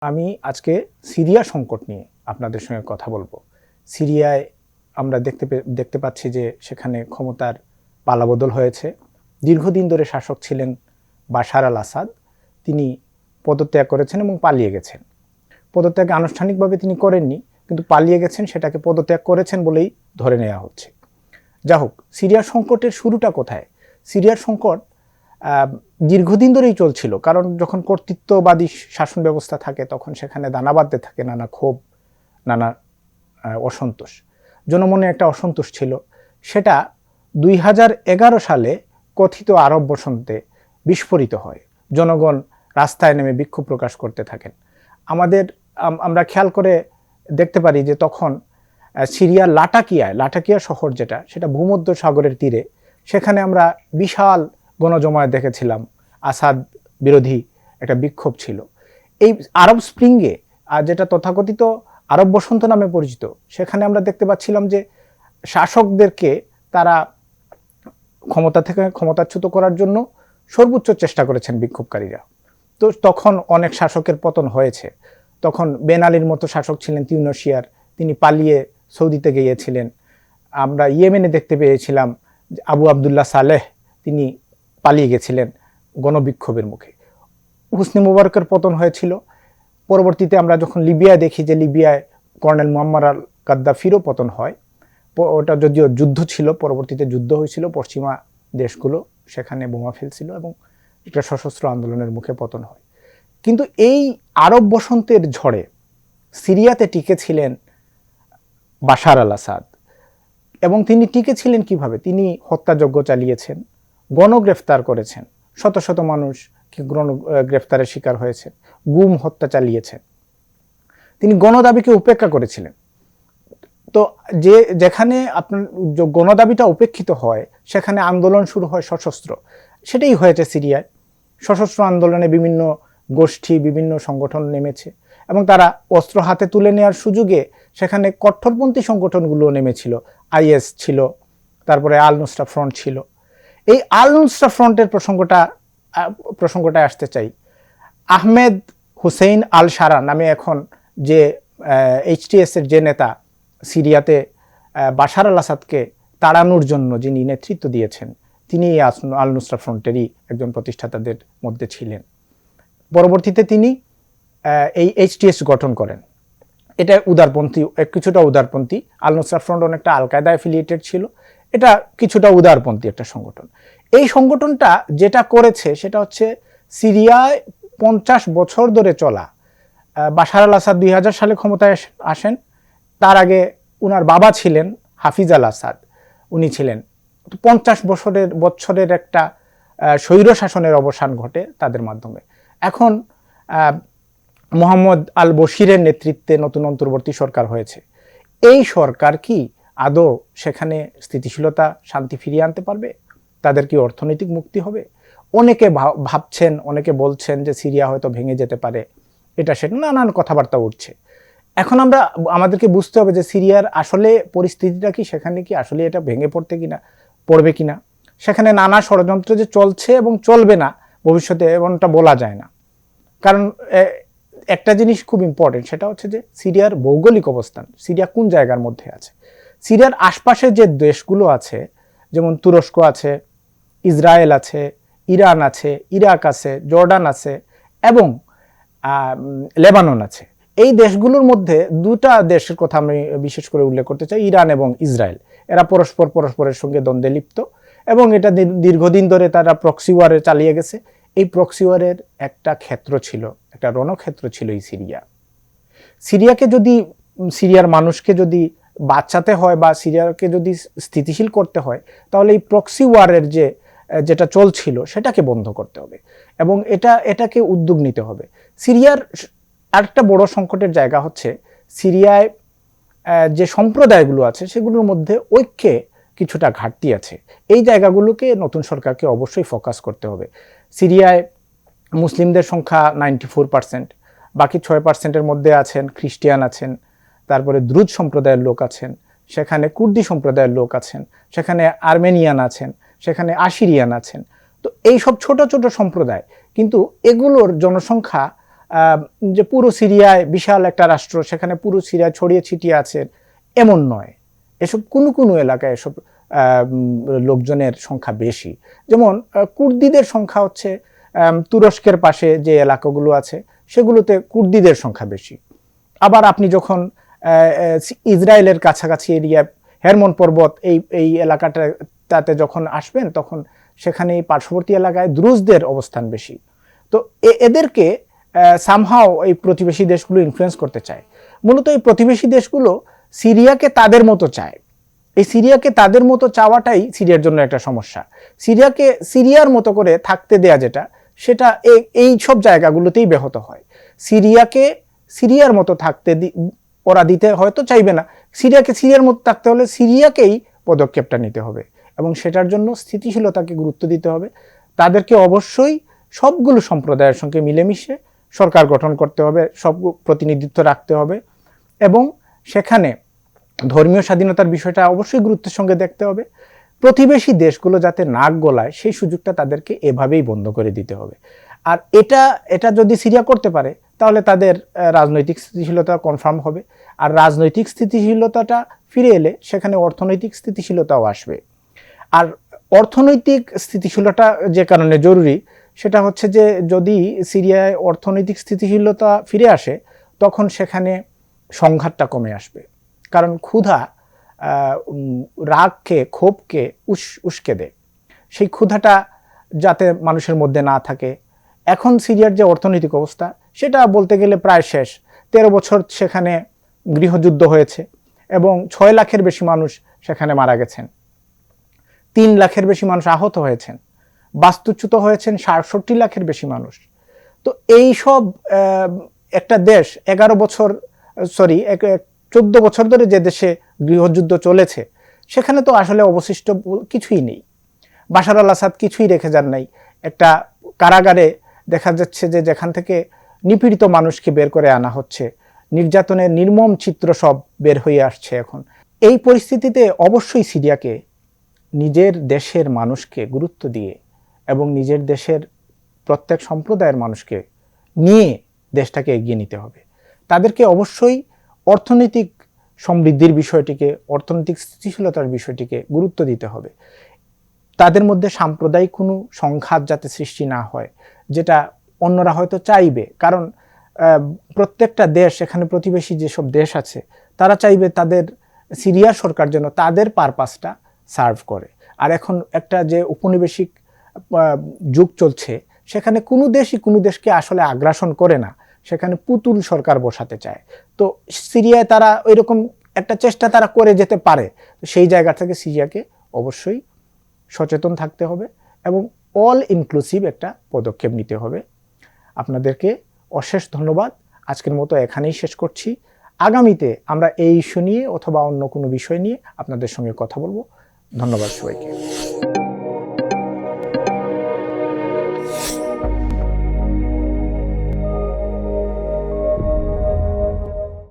আমি আজকে সিরিয়া সংকট নিয়ে আপনাদের সঙ্গে কথা বলবো। সিরিয়ায় আমরা দেখতে পাচ্ছি যে সেখানে ক্ষমতার পালাবদল হয়েছে। দীর্ঘদিন ধরে শাসক ছিলেন বাশার আল আসাদ। তিনি পদত্যাগ করেছেন এবং পালিয়ে গেছেন। পদত্যাগ আনুষ্ঠানিকভাবে তিনি করেননি, কিন্তু পালিয়ে গেছেন, সেটাকে পদত্যাগ করেছেন বলেই ধরে নেওয়া হচ্ছে। যা হোক, সিরিয়ার সংকটের শুরুটা কোথায়? সিরিয়ার সংকট দীর্ঘদিন ধরেই চলছিল, কারণ যখন কর্তৃত্ববাদী শাসন ব্যবস্থা থাকে তখন সেখানে দানা বাঁধতে থাকে নানা ক্ষোভ, নানা অসন্তোষ। জনমনে একটা অসন্তোষ ছিল। সেটা 2011 সালে কথিত আরব বসন্তে বিস্ফোরিত হয়। জনগণ রাস্তায় নেমে বিক্ষোভ প্রকাশ করতে থাকেন। আমরা খেয়াল করে দেখতে পারি যে তখন সিরিয়ার লাটাকিয়া শহর সেটা ভূমধ্য সাগরের তীরে, সেখানে আমরা বিশাল গণজমায়েত দেখেছিলাম। আসাদ বিরোধী একটা বিক্ষোভ ছিল। এই আরব স্প্রিংয়ে, যেটা তথাকথিত আরব বসন্ত নামে পরিচিত, সেখানে আমরা দেখতে পাচ্ছিলাম যে শাসকদেরকে তারা ক্ষমতা থেকে ক্ষমতাচ্যুত করার জন্য সর্বোচ্চ চেষ্টা করেছেন বিক্ষোভকারীরা। তো তখন অনেক শাসকের পতন হয়েছে। তখন বেন আলীর মতো শাসক ছিলেন তিউনিসিয়ার, তিনি পালিয়ে সৌদিতে গিয়েছিলেন। আমরা ইয়েমেনে দেখতে পেয়েছিলাম আবু আবদুল্লাহ সালেহ, তিনি পালিয়ে গেছিলেন গণবিক্ষোভের মুখে। হুসনি মুবারকের পতন হয়েছিল। পরবর্তীতে আমরা যখন লিবিয়ায় দেখি যে লিবিয়ায় কর্নেল মুয়াম্মার আল গাদ্দাফিরও পতন হয়। ওটা যদিও যুদ্ধ ছিল, পরবর্তীতে যুদ্ধ হয়েছিল, পশ্চিমা দেশগুলো সেখানে বোমা ফেলছিল এবং একটা সশস্ত্র আন্দোলনের মুখে পতন হয়। কিন্তু এই আরব বসন্তের ঝড়ে সিরিয়াতে টিকেছিলেন বাশার আল আসাদ। এবং তিনি টিকেছিলেন কিভাবে? তিনি হত্যাযজ্ঞ চালিয়েছেন, গণগ্রেফতার করেছেন, শত শত মানুষ গ্রেফতারের শিকার হয়েছে, গুম হত্যা চালিয়েছেন। তিনি গণদাবিকে উপেক্ষা করেছিলেন। তো যেখানে আপনার গণদাবিটা উপেক্ষিত হয়, সেখানে আন্দোলন শুরু হয় সশস্ত্র। সেটাই হয়েছে সিরিয়ায়। সশস্ত্র আন্দোলনে বিভিন্ন গোষ্ঠী, বিভিন্ন সংগঠন নেমেছে এবং তারা অস্ত্র হাতে তুলে নেওয়ার সুযোগে সেখানে কট্টরপন্থী সংগঠনগুলো নেমেছিল। আইএস ছিল, তারপরে আল নুসরা ফ্রন্ট ছিল। এই আল নুসরা ফ্রন্টের প্রসঙ্গটায় আসতে চাই। আহমেদ হুসেইন আল শারা নামে এখন যে এইচটিএস এর যে নেতা, সিরিয়াতে বাশার আল আসাদকে তাড়ানোর জন্য যিনি নেতৃত্ব দিয়েছেন, তিনি আল নুসরা ফ্রন্টেরই একজন প্রতিষ্ঠাতাদের মধ্যে ছিলেন। পরবর্তীতে তিনি এই এইচটিএস গঠন করেন। এটা উদারপন্থী, কিছুটা উদারপন্থী। আল নুসরা ফ্রন্ট অনেকটা আল কায়দা অ্যাফিলিয়েটেড ছিল, এটা কিছুটা উদারপন্থী একটা সংগঠন। এই সংগঠনটা যেটা করেছে সেটা হচ্ছে সিরিয়ায় 50 বছর ধরে চলা, বাশার আল আসাদ 2000 সালে ক্ষমতায় আসেন, তার আগে উনার বাবা ছিলেন হাফিজ আল আসাদ, উনি ছিলেন। 50 বছরের একটা স্বৈর শাসনের অবসান ঘটে তাদের মাধ্যমে। এখন মোহাম্মদ আল বশিরের নেতৃত্বে নতুন অন্তর্বর্তী সরকার হয়েছে। এই সরকার কি আদৌ সেখানে স্থিতিশীলতা, শান্তি ফিরিয়ে আনতে পারবে? তাদের কি অর্থনৈতিক মুক্তি হবে? অনেকে ভাবছেন, অনেকে বলছেন যে সিরিয়া হয়তো ভেঙে যেতে পারে, এটা সেটা নানান কথাবার্তা উঠছে। এখন আমাদেরকে বুঝতে হবে যে সিরিয়ার আসলে পরিস্থিতিটা কি, সেখানে কি আসলে এটা ভেঙে পড়বে কিনা। সেখানে নানা ষড়যন্ত্র যে চলছে এবং চলবে না ভবিষ্যতে, এমনটা বলা যায় না। কারণ একটা জিনিস খুব ইম্পর্টেন্ট, সেটা হচ্ছে যে সিরিয়ার ভৌগোলিক অবস্থান। সিরিয়া কোন জায়গার মধ্যে আছে? সিরিয়ার আশপাশে যে দেশগুলো আছে, যেমন তুরস্ক আছে, ইসরায়েল আছে, ইরান আছে, ইরাক আছে, জর্ডান আছে এবং লেবানন আছে। এই দেশগুলোর মধ্যে দুটা দেশের কথা আমি বিশেষ করে উল্লেখ করতে চাই, ইরান এবং ইসরায়েল। এরা পরস্পরের সঙ্গে দ্বন্দ্বে লিপ্ত এবং এটা দীর্ঘদিন ধরে তারা প্রক্সি ওয়ারে চালিয়ে গেছে। এই প্রক্সি ওয়ারের একটা ক্ষেত্র ছিল, একটা রণক্ষেত্র ছিল এই সিরিয়াকে যদি, সিরিয়ার মানুষকে যদি বাঁচাতে হয় বা সিরিয়াকে যদি স্থিতিশীল করতে হয়, তাহলে এই প্রক্সি ওয়ারের যেটা চলছিল সেটাকে বন্ধ করতে হবে এবং এটাকে উদ্যোগ নিতে হবে। সিরিয়ার আরেকটা বড় সংকটের জায়গা হচ্ছে, সিরিয়ায় যে সম্প্রদায়গুলো আছে সেগুলোর মধ্যে ঐক্যে কিছুটা ঘাটতি আছে। এই জায়গাগুলোকে নতুন সরকারকে অবশ্যই ফোকাস করতে হবে। সিরিয়ায় মুসলিমদের সংখ্যা 94%, বাকি 6%-এর মধ্যে আছেন খ্রিস্টান আছেন, তারপরে দ্রুজ সম্প্রদায়ের লোক আছেন, সেখানে কুর্দি সম্প্রদায়ের লোক আছেন, সেখানে আর্মেনিয়ান আছেন, সেখানে আশিরিয়ান আছেন। তো এই সব ছোট ছোট সম্প্রদায়, কিন্তু এগুলোর জনসংখ্যা যে পুরো সিরিয়ায় বিশাল একটা রাষ্ট্র, সেখানে পুরো সিরিয়া ছড়িয়ে ছিটিয়ে আছে এমন নয়। এসব কোনো এলাকায় এসব লোকজনের সংখ্যা বেশি। যেমন কুর্দিদের সংখ্যা হচ্ছে তুরস্কের পাশে যে এলাকাগুলো আছে সেগুলোতে কুর্দিদের সংখ্যা বেশি। আবার আপনি যখন ইসরায়েলের কাছাকাছি এরিয়া হেরমন পর্বত এই এলাকাটাতে যখন আসবেন, তখন সেখানে এই পার্শ্ববর্তী এলাকায় দ্রুজদের অবস্থান বেশি। তো এদেরকে সামহাও এই প্রতিবেশী দেশগুলো ইনফ্লুয়েন্স করতে চায়। মূলত এই প্রতিবেশী দেশগুলো সিরিয়াকে তাদের মতো চায়। এই সিরিয়াকে তাদের মতো চাওয়াটাই সিরিয়ার জন্য একটা সমস্যা। সিরিয়াকে সিরিয়ার মতো করে থাকতে দেয়া সেটা এই সব জায়গাগুলোতেই ব্যাহত হয়। সিরিয়াকে সিরিয়ার মতো থাকতে ওরা দিতে হয়তো চাইবে না। সিরিয়াকে সিরিয়ার মতো থাকতে হলে সিরিয়াকেই পদক্ষেপটা নিতে হবে এবং সেটার জন্য স্থিতিশীলতাকে গুরুত্ব দিতে হবে। তাদেরকে অবশ্যই সবগুলো সম্প্রদায়ের সঙ্গে মিলেমিশে সরকার গঠন করতে হবে, সব প্রতিনিধিত্ব রাখতে হবে এবং সেখানে ধর্মীয় স্বাধীনতার বিষয়টা অবশ্যই গুরুত্বের সঙ্গে দেখতে হবে। প্রতিবেশী দেশগুলো যাতে নাক গলায় সেই সুযোগটা তাদেরকে এভাবেই বন্ধ করে দিতে হবে। আর এটা যদি সিরিয়া করতে পারে তাহলে তাদের রাজনৈতিক স্থিতিশীলতা কনফার্ম হবে। আর রাজনৈতিক স্থিতিশীলতাটা ফিরে এলে সেখানে অর্থনৈতিক স্থিতিশীলতাও আসবে। আর অর্থনৈতিক স্থিতিশীলতা যে কারণে জরুরি সেটা হচ্ছে যে যদি সিরিয়ায় অর্থনৈতিক স্থিতিশীলতা ফিরে আসে তখন সেখানে সংঘাতটা কমে আসবে। কারণ ক্ষুধা রাগকে, ক্ষোভকে উস্কে দেয়। সেই ক্ষুধাটা যাতে মানুষের মধ্যে না থাকে। এখন সিরিয়ার যে অর্থনৈতিক অবস্থা সেটা বলতে গেলে প্রায় শেষ। 13 বছর সেখানে গৃহযুদ্ধ হয়েছে এবং 6 লাখের বেশি মানুষ সেখানে মারা গেছেন, 3 লাখের বেশি মানুষ আহত হয়েছেন, বাস্তুচ্যুত হয়েছেন 67 লাখের বেশি মানুষ। তো এই সব একটা দেশ 14 বছর ধরে যে দেশে গৃহযুদ্ধ চলেছে সেখানে তো আসলে অবশিষ্ট কিছুই নেই। বাশার আল আসাদ কিছুই রেখে যান নাই। একটা কারাগারে দেখা যাচ্ছে যে যেখান থেকে নিপীড়িত মানুষকে বের করে আনা হচ্ছে, নির্যাতনের নির্মম চিত্র সব বের হয়ে আসছে এখন। এই পরিস্থিতিতে অবশ্যই সিরিয়াকে নিজের দেশের মানুষকে গুরুত্ব দিয়ে এবং নিজের দেশের প্রত্যেক সম্প্রদায়ের মানুষকে নিয়ে দেশটাকে এগিয়ে নিতে হবে। তাদেরকে অবশ্যই অর্থনৈতিক সমৃদ্ধির বিষয়টিকে, অর্থনৈতিক স্থিতিশীলতার বিষয়টিকে গুরুত্ব দিতে হবে। তাদের মধ্যে সাম্প্রদায়িক কোনো সংঘাত যাতে সৃষ্টি না হয়, যেটা অন্যরা হয়তো চাইবে। কারণ প্রত্যেকটা দেশ, এখানে প্রতিবেশী যেসব দেশ আছে তারা চাইবে তাদের সিরিয়া সরকার যেন তাদের পারপাসটা সার্ভ করে। আর এখন একটা যে উপনিবেশিক যুগ চলছে সেখানে কোনো দেশই কোনো দেশকে আসলে আগ্রাসন করে না, সেখানে পুতুল সরকার বসাতে চায়। তো সিরিয়ায় তারা ওইরকম একটা চেষ্টা তারা করে যেতে পারে। সেই জায়গা থেকে সিরিয়াকে অবশ্যই সচেতন থাকতে হবে এবং অল ইনক্লুসিভ একটা পদক্ষেপ নিতে হবে। আপনাদেরকে অশেষ ধন্যবাদ। আজকের মতো এখানেই শেষ করছি। আগামীতে আমরা এই ইস্যু নিয়ে অথবা অন্য কোনো বিষয় নিয়ে আপনাদের সঙ্গে কথা বলবো। ধন্যবাদ সবাইকে।